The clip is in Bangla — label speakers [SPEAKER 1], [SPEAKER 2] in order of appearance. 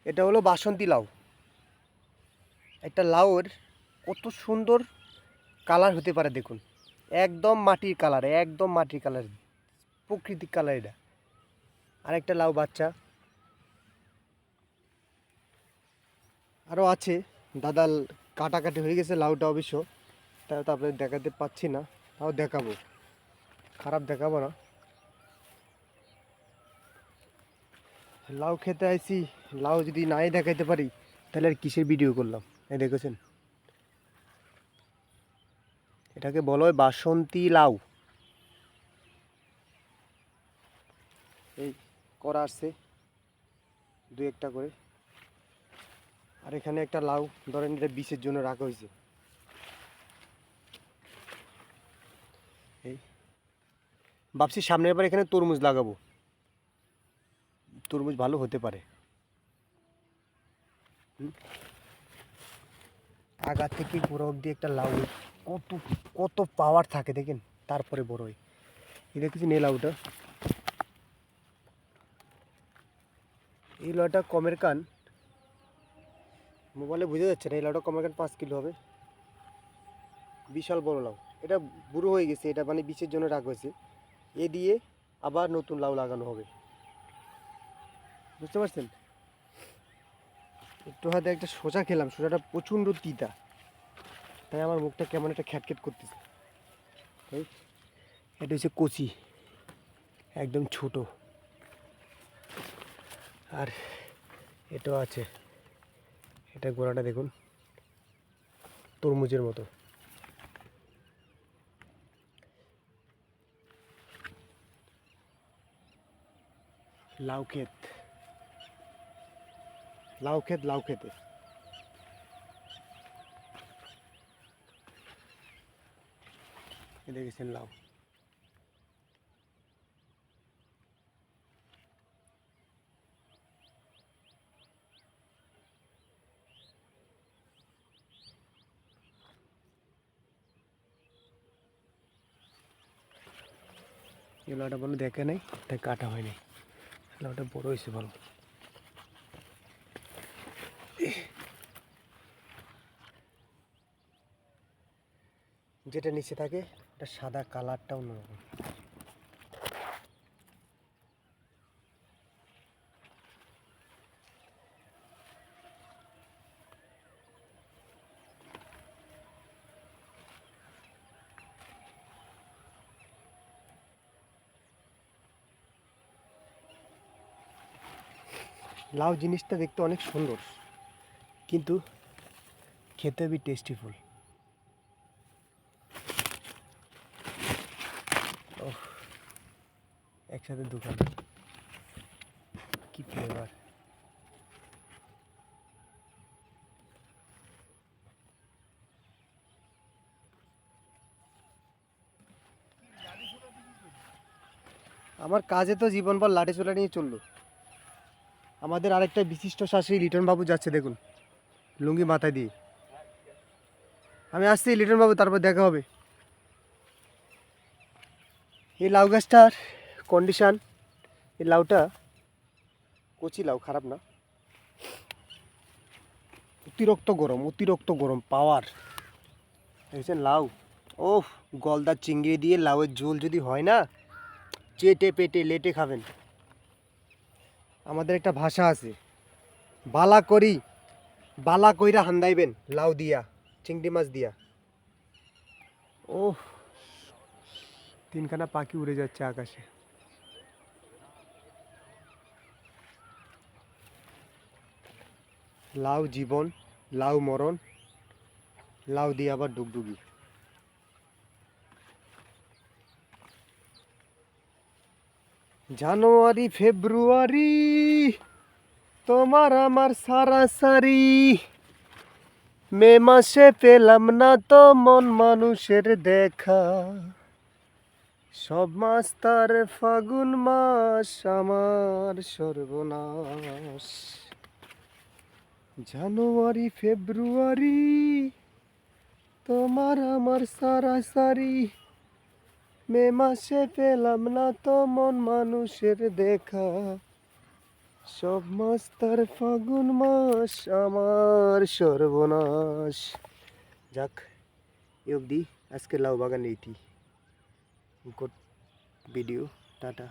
[SPEAKER 1] এটা হলো বাসন্তী লাউ। একটা লাউয়ের কত সুন্দর কালার হতে পারে দেখুন, একদম মাটির কালার, একদম মাটির কালার, প্রাকৃতিক কালার এটা। আর একটা লাউ বাচ্চা আরও আছে, দাদা কাটাকাটি হয়ে গেছে লাউটা অবশ্য, তাই তো আপনাদের দেখাতে পাচ্ছি না, তাও দেখাবো, খারাপ দেখাবো না। লাউ খেতে আইছি, লাউ যদি নাই দেখাইতে পারি তাহলে আর কিসের ভিডিও করলাম। এই দেখেছেন, এটাকে বলা হয় বাসন্তী লাউ। এই করা আসছে দু একটা করে। আর এখানে একটা লাউ ধরেন এটা বিষের জন্য রাখা হয়েছে। এই ভাবছি সামনের বার এখানে তরমুজ লাগাবো, তরমুজ ভালো হতে পারে। আগা থেকে গোড়া অব্দি একটা লাউ কত কত পাওয়ার থাকে দেখেন, তারপরে বড় হয়। এই দেখেছি নে লাউটা, এই লাউটা কমের কান, মোবাইলে বোঝা যাচ্ছে না, এই লাউটা কমের কান 5 কিলো হবে, বিশাল বড় লাউ। এটা বুড়ো হয়ে গেছে, এটা মানে বীজের জন্য রাখা হয়েছে, এ দিয়ে আবার নতুন লাউ লাগানো হবে, বুঝতে পারছেন। একটু হয়তো একটা শসা খেলাম, শসাটা প্রচণ্ড তিতা, তাই আমার মুখটা কেমন একটা খ্যাটখ্যাট করতেছে। এই এটা হচ্ছে কচি, একদম ছোট। আর এটাও আছে, এটা গোড়াটা দেখুন তরমুজের মতো। লাউ ক্ষেত, লাউ ক্ষেত, লাউ খেতে দেখেছেন লাউ। এই লাউটা ভালো দেখে নাই, তাই কাটা হয়নি, লাউটা বড় হয়েছে ভালো। যেটা নিচে থাকে ওটা সাদা কালারটা অন্যরকম। লাউ জিনিসটা দেখতে অনেক সুন্দর, কিন্তু খেতে বি টেস্টিফুল। ওহ, একসাথে দোকান, কি ফ্লেভার। আমার কাজে তো জীবনভর লাঠি চোলা নিয়ে চললো। আমাদের আরেকটা বিশিষ্ট শাসী লিটন বাবু যাচ্ছে দেখুন, লুঙ্গি মাথায় দিয়ে। আমি আসছি লিটন বাবু, তারপর দেখা হবে। এই লাউ গাছটার কন্ডিশান, এই লাউটা কচি লাউ, খারাপ না, অতিরিক্ত গরম, অতিরিক্ত গরম পাওয়ার। দেখছেন লাউ, ওহ, গলদা চিংড়ি দিয়ে লাউয়ের ঝোল যদি হয় না, চেটে পেটে লেটে খাবেন। আমাদের একটা ভাষা আছে, বালা করি, বালা কইরা হান্দাইবেন লাউ দিয়া, চিংড়ি মাছ দিয়া। ওহ, তিনখানা পাখি উড়ে যাচ্ছে আকাশে। লাউ জীবন, লাউ মরণ, লাউ দিয়ে আবার ডুগডুগি। জানুয়ারি ফেব্রুয়ারি তোমার আমার সারাসারি, মে মাসে পেলাম না তো মন মানুষের দেখা, সব মাস তার ফাগুন মাস আমার সর্বনাশ। জানুয়ারি ফেব্রুয়ারি তোমার আমার সারাসারি, মে মাসে পেলাম না তো মন মানুষের দেখা, সব মাস তার ফাগুন মাস আমার সর্বনাশ। যাক, এ অবধি আজকে লাউ বাগান এইটি গুড ভিডিও। টাটা।